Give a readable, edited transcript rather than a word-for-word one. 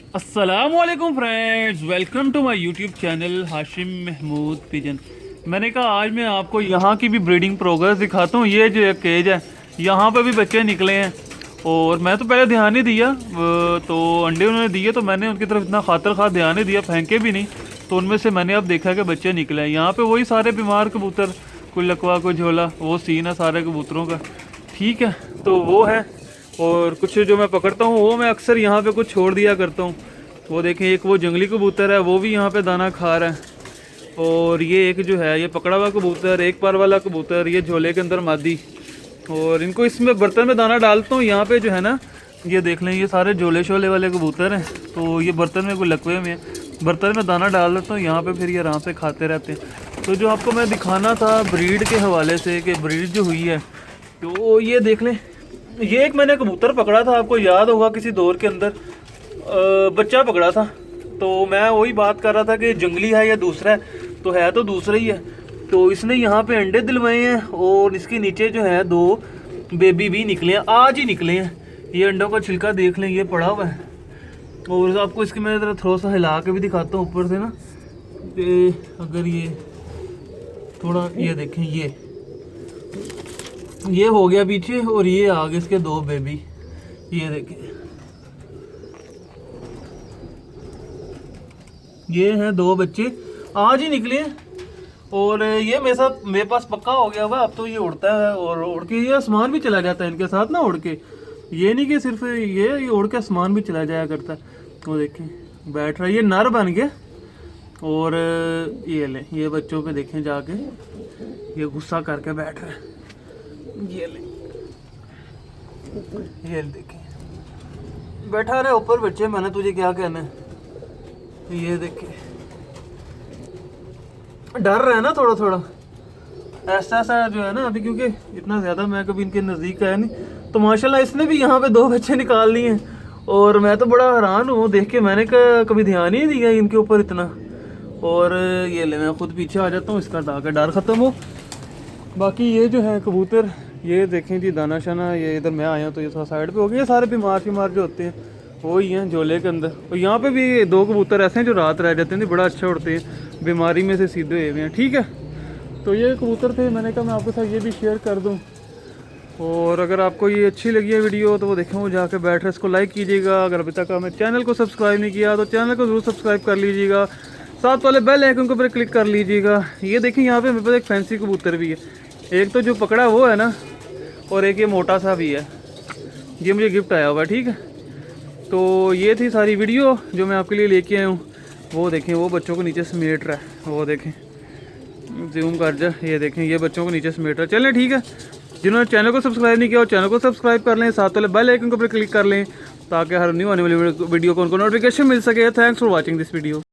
अस्सलामुअलैकुम friends, welcome to my YouTube channel Hashim Mahmood pigeon. मैंने कहा आज मैं आपको यहाँ की भी ब्रीडिंग प्रोग्रेस दिखाता हूँ। ये जो एक केज है, यहाँ पे भी बच्चे निकले हैं और मैं तो पहले ध्यान नहीं दिया। तो अंडे उन्होंने दिए तो मैंने उनकी तरफ इतना खातर खा ध्यान नहीं दिया, फेंके भी नहीं। तो उनमें से मैंने अब देखा कि बच्चे निकले हैं। यहाँ पे वही सारे बीमार कबूतर, कोई लकवा कोई झोला, वो सीन है सारे कबूतरों का। ठीक है, तो वो है। और कुछ जो मैं पकड़ता हूँ वो मैं अक्सर यहाँ पे कुछ छोड़ दिया करता हूँ। वो देखें, एक वो जंगली कबूतर है, वो भी यहाँ पे दाना खा रहा है। और ये एक जो है ये पकड़ा हुआ कबूतर, एक पार वाला कबूतर, ये झोले के अंदर मादी। और इनको इसमें बर्तन में दाना डालता हूँ। यहाँ पे जो है ना, ये देख लें, ये सारे झोले शोले वाले कबूतर हैं। तो ये बर्तन में कोई लकवे में बर्तन में दाना डाल देता हूँ यहाँ पे, फिर ये आराम से खाते रहते हैं। तो जो आपको मैं दिखाना था ब्रीड के हवाले से कि ब्रीड जो हुई है, तो ये देख लें, ये एक मैंने कबूतर पकड़ा था, आपको याद होगा किसी दौर के अंदर बच्चा पकड़ा था। तो मैं वही बात कर रहा था कि जंगली है या दूसरा है, तो है तो दूसरा ही है। तो इसने यहाँ पे अंडे दिलवाए हैं और इसके नीचे जो है 2 बेबी भी निकले हैं, आज ही निकले हैं। ये अंडों का छिलका देख लें, ये पड़ा हुआ है। और आपको इसकी मैं ज़रा थोड़ा सा हिला के भी दिखाता हूँ ऊपर से ना, कि अगर ये थोड़ा, ये देखें, ये हो गया पीछे और ये आगे इसके 2 बेबी, ये देखें, ये हैं 2 बच्चे आज ही निकले हैं। और ये मेरे पास पक्का हो गया हुआ। अब तो ये उड़ता है और उड़ के ये आसमान भी चला जाता है इनके साथ ना, उड़ के। ये नहीं कि सिर्फ ये उड़ के आसमान भी चला जाया करता है। वो देखें बैठ रहा है, ये नर बन गया। और ये ले, ये बच्चों पे देखें जाके, ये गुस्सा करके बैठ रहा है। ये ले, ये देखें, बैठा रहे ऊपर बच्चे, मैंने तुझे क्या कहना है। ये देखें, डर रहा है ना थोड़ा थोड़ा, ऐसा ऐसा जो है ना अभी, क्योंकि इतना ज़्यादा मैं कभी इनके नज़दीक आया नहीं। तो माशाल्लाह इसने भी यहाँ पे 2 बच्चे निकाल लिए हैं। और मैं तो बड़ा हैरान हूँ देख के, मैंने कभी ध्यान ही नहीं दिया इनके ऊपर इतना। और ये ले, मैं खुद पीछे आ जाता हूँ, इसका ताकि डर ख़त्म हो। बाकी ये जो है कबूतर, ये देखें जी, दाना शाना, ये इधर मैं आया तो ये थोड़ा साइड पे हो गया। ये सारे बीमार जो होते हैं वो ही हैं झोले के अंदर। और यहाँ पे भी 2 कबूतर ऐसे हैं जो रात रह जाते हैं, बड़ा अच्छा उड़ते हैं, बीमारी में से सीधे हुए हैं। ठीक है, तो ये कबूतर थे, मैंने कहा मैं आपके साथ ये भी शेयर कर दूँ। और अगर आपको ये अच्छी लगी है वीडियो तो वो देखें, वो जाके बैठ रहे, इसको लाइक कीजिएगा। अगर अभी तक हमें चैनल को सब्सक्राइब नहीं किया तो चैनल को ज़रूर सब्सक्राइब कर लीजिएगा, साथ वाले बेल आइकन के ऊपर क्लिक कर लीजिएगा। ये देखिए, यहाँ पे मेरे पास एक फैंसी कबूतर भी है, एक तो जो पकड़ा वो है ना, और एक ये मोटा सा भी है, ये मुझे गिफ्ट आया हुआ है। ठीक है, तो ये थी सारी वीडियो जो मैं आपके लिए लेके आया हूँ। वो देखें, वो बच्चों को नीचे समेट रहा है, वो देखें, जूम कर जा, ये देखें, ये बच्चों को नीचे समेट रहा है। चलें ठीक है, जिन्होंने चैनल को सब्सक्राइब नहीं किया वो चैनल को सब्सक्राइब कर लें, साथ वाले बेल आइकन के ऊपर क्लिक कर लें ताकि हर न्यू आने वाली वीडियो को उनको नोटिफिकेशन मिल सके। Thanks for watching this video.